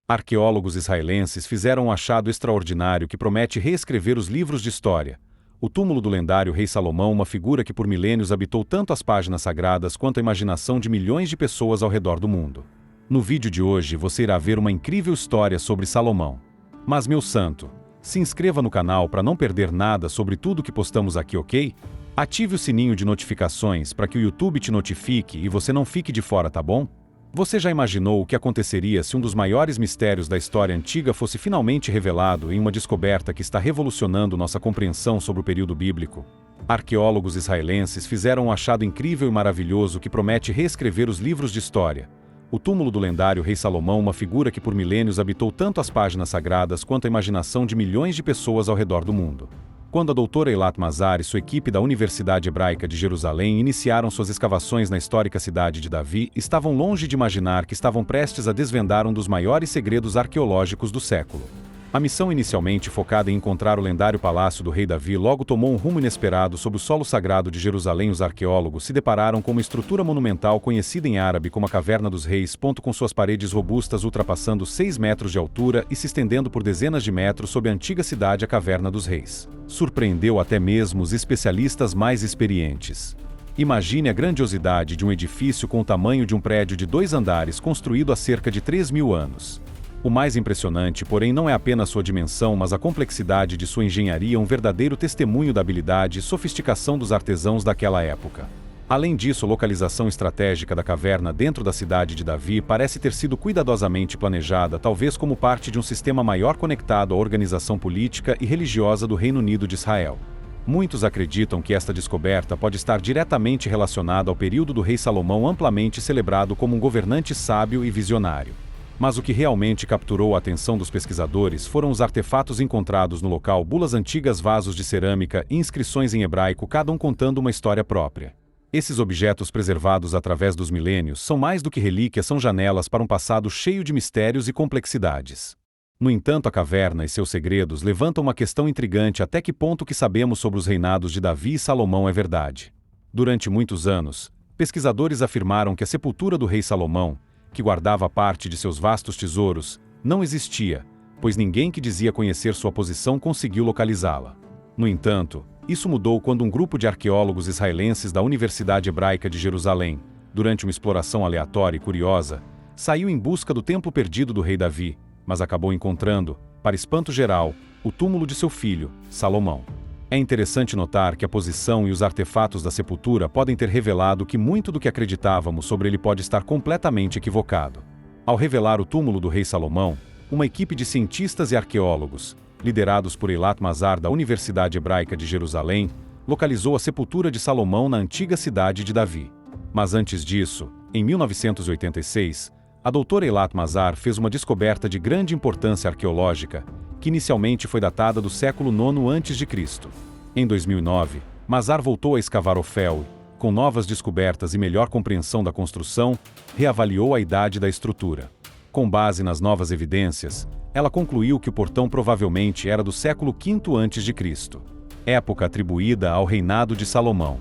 Arqueólogos israelenses fizeram um achado extraordinário que promete reescrever os livros de história. O túmulo do lendário rei Salomão, uma figura que por milênios habitou tanto as páginas sagradas quanto a imaginação de milhões de pessoas ao redor do mundo. No vídeo de hoje você irá ver uma incrível história sobre Salomão. Mas meu santo, se inscreva no canal para não perder nada sobre tudo que postamos aqui, ok? Ative o sininho de notificações para que o YouTube te notifique e você não fique de fora, tá bom? Você já imaginou o que aconteceria se um dos maiores mistérios da história antiga fosse finalmente revelado em uma descoberta que está revolucionando nossa compreensão sobre o período bíblico? Arqueólogos israelenses fizeram um achado incrível e maravilhoso que promete reescrever os livros de história. O túmulo do lendário rei Salomão, uma figura que por milênios habitou tanto as páginas sagradas quanto a imaginação de milhões de pessoas ao redor do mundo. Quando a doutora Eilat Mazar e sua equipe da Universidade Hebraica de Jerusalém iniciaram suas escavações na histórica cidade de Davi, estavam longe de imaginar que estavam prestes a desvendar um dos maiores segredos arqueológicos do século. A missão, inicialmente focada em encontrar o lendário palácio do rei Davi, logo tomou um rumo inesperado sob o solo sagrado de Jerusalém. Os arqueólogos se depararam com uma estrutura monumental conhecida em árabe como a Caverna dos Reis, com suas paredes robustas ultrapassando 6 metros de altura e se estendendo por dezenas de metros sob a antiga cidade, a Caverna dos Reis. Surpreendeu até mesmo os especialistas mais experientes. Imagine a grandiosidade de um edifício com o tamanho de um prédio de 2 andares construído há cerca de 3.000 anos. O mais impressionante, porém, não é apenas sua dimensão, mas a complexidade de sua engenharia, um verdadeiro testemunho da habilidade e sofisticação dos artesãos daquela época. Além disso, a localização estratégica da caverna dentro da cidade de Davi parece ter sido cuidadosamente planejada, talvez como parte de um sistema maior conectado à organização política e religiosa do Reino Unido de Israel. Muitos acreditam que esta descoberta pode estar diretamente relacionada ao período do rei Salomão, amplamente celebrado como um governante sábio e visionário. Mas o que realmente capturou a atenção dos pesquisadores foram os artefatos encontrados no local: bulas antigas, vasos de cerâmica e inscrições em hebraico, cada um contando uma história própria. Esses objetos, preservados através dos milênios, são mais do que relíquias, são janelas para um passado cheio de mistérios e complexidades. No entanto, a caverna e seus segredos levantam uma questão intrigante: até que ponto o que sabemos sobre os reinados de Davi e Salomão é verdade? Durante muitos anos, pesquisadores afirmaram que a sepultura do rei Salomão, que guardava parte de seus vastos tesouros, não existia, pois ninguém que dizia conhecer sua posição conseguiu localizá-la. No entanto, isso mudou quando um grupo de arqueólogos israelenses da Universidade Hebraica de Jerusalém, durante uma exploração aleatória e curiosa, saiu em busca do templo perdido do rei Davi, mas acabou encontrando, para espanto geral, o túmulo de seu filho, Salomão. É interessante notar que a posição e os artefatos da sepultura podem ter revelado que muito do que acreditávamos sobre ele pode estar completamente equivocado. Ao revelar o túmulo do rei Salomão, uma equipe de cientistas e arqueólogos, liderados por Eilat Mazar da Universidade Hebraica de Jerusalém, localizou a sepultura de Salomão na antiga cidade de Davi. Mas antes disso, em 1986, a doutora Eilat Mazar fez uma descoberta de grande importância arqueológica, que inicialmente foi datada do século IX a.C. Em 2009, Mazar voltou a escavar Ofel e, com novas descobertas e melhor compreensão da construção, reavaliou a idade da estrutura. Com base nas novas evidências, ela concluiu que o portão provavelmente era do século V a.C., época atribuída ao reinado de Salomão.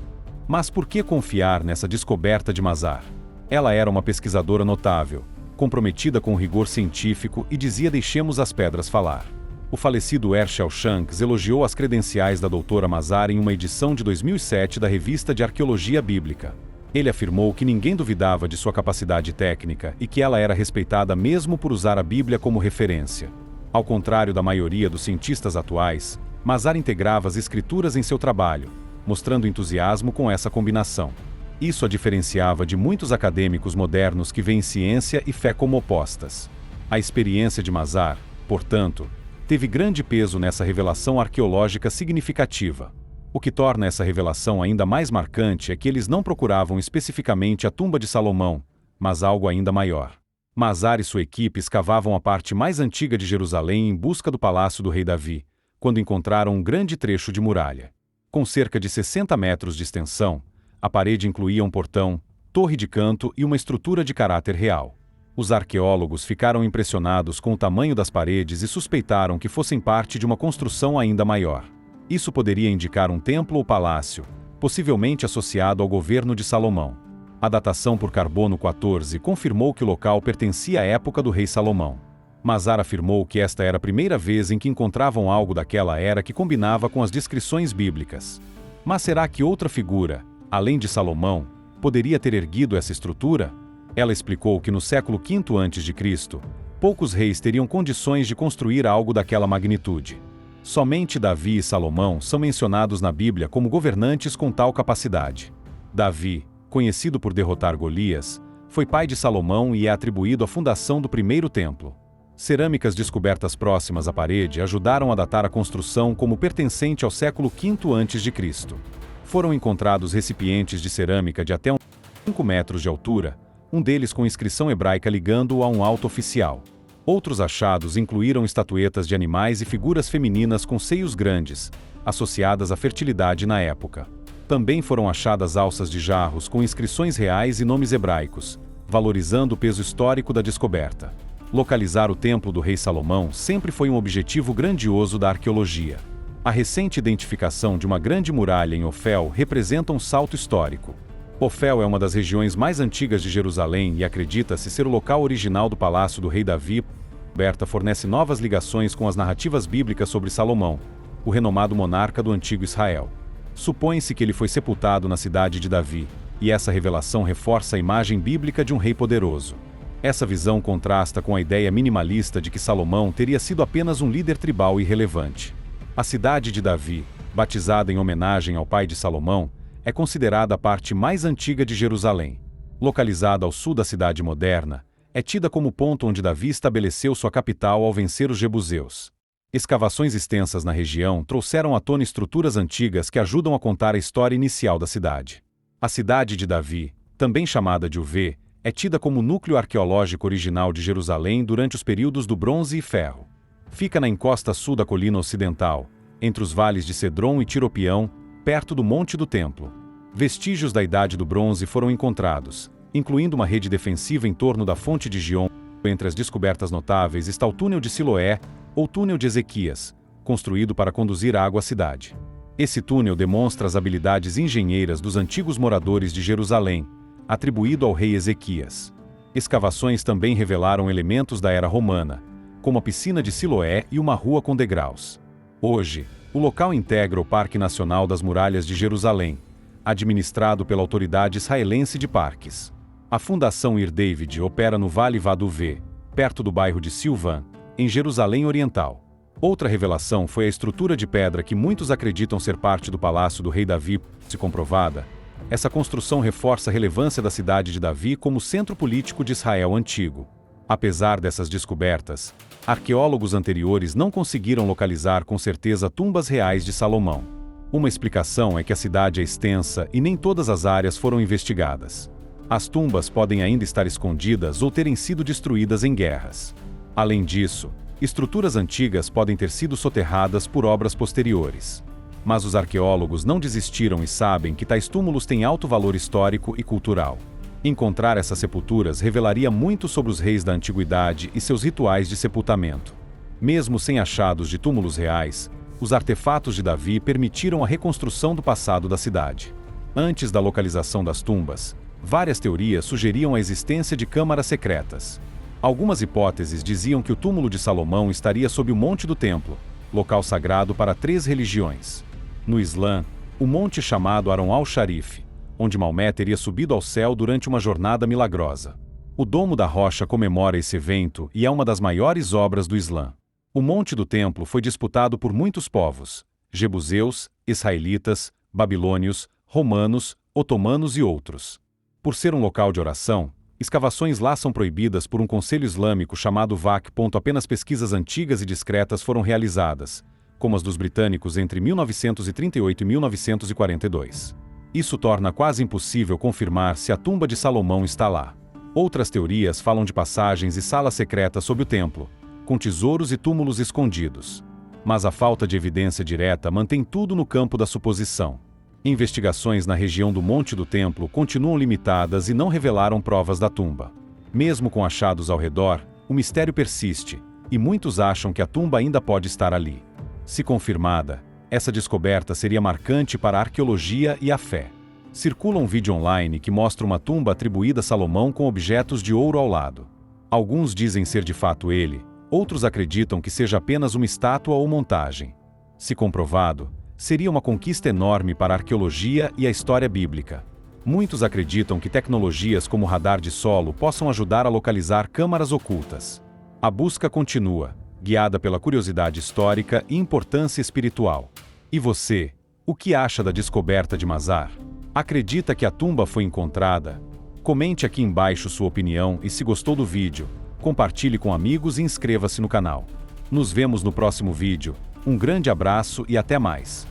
Mas por que confiar nessa descoberta de Mazar? Ela era uma pesquisadora notável, comprometida com o rigor científico, e dizia: deixemos as pedras falar. O falecido Herschel Shanks elogiou as credenciais da doutora Mazar em uma edição de 2007 da revista de Arqueologia Bíblica. Ele afirmou que ninguém duvidava de sua capacidade técnica e que ela era respeitada mesmo por usar a Bíblia como referência. Ao contrário da maioria dos cientistas atuais, Mazar integrava as escrituras em seu trabalho, mostrando entusiasmo com essa combinação. Isso a diferenciava de muitos acadêmicos modernos que veem ciência e fé como opostas. A experiência de Mazar, portanto, teve grande peso nessa revelação arqueológica significativa. O que torna essa revelação ainda mais marcante é que eles não procuravam especificamente a tumba de Salomão, mas algo ainda maior. Mazar e sua equipe escavavam a parte mais antiga de Jerusalém em busca do palácio do rei Davi, quando encontraram um grande trecho de muralha. Com cerca de 60 metros de extensão, a parede incluía um portão, torre de canto e uma estrutura de caráter real. Os arqueólogos ficaram impressionados com o tamanho das paredes e suspeitaram que fossem parte de uma construção ainda maior. Isso poderia indicar um templo ou palácio, possivelmente associado ao governo de Salomão. A datação por carbono 14 confirmou que o local pertencia à época do rei Salomão. Mazar afirmou que esta era a primeira vez em que encontravam algo daquela era que combinava com as descrições bíblicas. Mas será que outra figura, além de Salomão, poderia ter erguido essa estrutura? Ela explicou que no século V a.C., poucos reis teriam condições de construir algo daquela magnitude. Somente Davi e Salomão são mencionados na Bíblia como governantes com tal capacidade. Davi, conhecido por derrotar Golias, foi pai de Salomão e é atribuído à fundação do primeiro templo. Cerâmicas descobertas próximas à parede ajudaram a datar a construção como pertencente ao século V a.C. Foram encontrados recipientes de cerâmica de até 5 metros de altura, um deles com inscrição hebraica ligando-o a um alto oficial. Outros achados incluíram estatuetas de animais e figuras femininas com seios grandes, associadas à fertilidade na época. Também foram achadas alças de jarros com inscrições reais e nomes hebraicos, valorizando o peso histórico da descoberta. Localizar o templo do rei Salomão sempre foi um objetivo grandioso da arqueologia. A recente identificação de uma grande muralha em Ofel representa um salto histórico. Ofel é uma das regiões mais antigas de Jerusalém e acredita-se ser o local original do palácio do rei Davi. A descoberta fornece novas ligações com as narrativas bíblicas sobre Salomão, o renomado monarca do antigo Israel. Supõe-se que ele foi sepultado na cidade de Davi, e essa revelação reforça a imagem bíblica de um rei poderoso. Essa visão contrasta com a ideia minimalista de que Salomão teria sido apenas um líder tribal irrelevante. A cidade de Davi, batizada em homenagem ao pai de Salomão, é considerada a parte mais antiga de Jerusalém. Localizada ao sul da cidade moderna, é tida como o ponto onde Davi estabeleceu sua capital ao vencer os jebuseus. Escavações extensas na região trouxeram à tona estruturas antigas que ajudam a contar a história inicial da cidade. A cidade de Davi, também chamada de Uv, é tida como o núcleo arqueológico original de Jerusalém durante os períodos do Bronze e Ferro. Fica na encosta sul da colina ocidental, entre os vales de Cedron e Tiropião, perto do Monte do Templo. Vestígios da Idade do Bronze foram encontrados, incluindo uma rede defensiva em torno da fonte de Gion. Entre as descobertas notáveis está o túnel de Siloé, ou túnel de Ezequias, construído para conduzir água à cidade. Esse túnel demonstra as habilidades engenheiras dos antigos moradores de Jerusalém, atribuído ao rei Ezequias. Escavações também revelaram elementos da era romana, como a piscina de Siloé e uma rua com degraus. Hoje, o local integra o Parque Nacional das Muralhas de Jerusalém, administrado pela Autoridade Israelense de Parques. A Fundação Ir David opera no Vale Vaduvé, perto do bairro de Silvan, em Jerusalém Oriental. Outra revelação foi a estrutura de pedra que muitos acreditam ser parte do palácio do rei Davi. Se comprovada, essa construção reforça a relevância da cidade de Davi como centro político de Israel antigo. Apesar dessas descobertas, arqueólogos anteriores não conseguiram localizar com certeza tumbas reais de Salomão. Uma explicação é que a cidade é extensa e nem todas as áreas foram investigadas. As tumbas podem ainda estar escondidas ou terem sido destruídas em guerras. Além disso, estruturas antigas podem ter sido soterradas por obras posteriores. Mas os arqueólogos não desistiram e sabem que tais túmulos têm alto valor histórico e cultural. Encontrar essas sepulturas revelaria muito sobre os reis da antiguidade e seus rituais de sepultamento. Mesmo sem achados de túmulos reais, os artefatos de Davi permitiram a reconstrução do passado da cidade. Antes da localização das tumbas, várias teorias sugeriam a existência de câmaras secretas. Algumas hipóteses diziam que o túmulo de Salomão estaria sob o Monte do Templo, local sagrado para 3 religiões. No Islã, o monte chamado Aron al-Sharif, onde Maomé teria subido ao céu durante uma jornada milagrosa. O Domo da Rocha comemora esse evento e é uma das maiores obras do Islã. O Monte do Templo foi disputado por muitos povos: jebuseus, israelitas, babilônios, romanos, otomanos e outros. Por ser um local de oração, escavações lá são proibidas por um conselho islâmico chamado WAC. Apenas pesquisas antigas e discretas foram realizadas, como as dos britânicos entre 1938 e 1942. Isso torna quase impossível confirmar se a tumba de Salomão está lá. Outras teorias falam de passagens e salas secretas sob o templo, com tesouros e túmulos escondidos. Mas a falta de evidência direta mantém tudo no campo da suposição. Investigações na região do Monte do Templo continuam limitadas e não revelaram provas da tumba. Mesmo com achados ao redor, o mistério persiste, e muitos acham que a tumba ainda pode estar ali. Se confirmada, essa descoberta seria marcante para a arqueologia e a fé. Circula um vídeo online que mostra uma tumba atribuída a Salomão com objetos de ouro ao lado. Alguns dizem ser de fato ele, Outros acreditam que seja apenas uma estátua ou montagem. Se comprovado, seria uma conquista enorme para a arqueologia e a história bíblica. Muitos acreditam que tecnologias como radar de solo possam ajudar a localizar câmaras ocultas. A busca continua, guiada pela curiosidade histórica e importância espiritual. E você, o que acha da descoberta de Mazar? Acredita que a tumba foi encontrada? Comente aqui embaixo sua opinião e se gostou do vídeo, compartilhe com amigos e inscreva-se no canal. Nos vemos no próximo vídeo. Um grande abraço e até mais!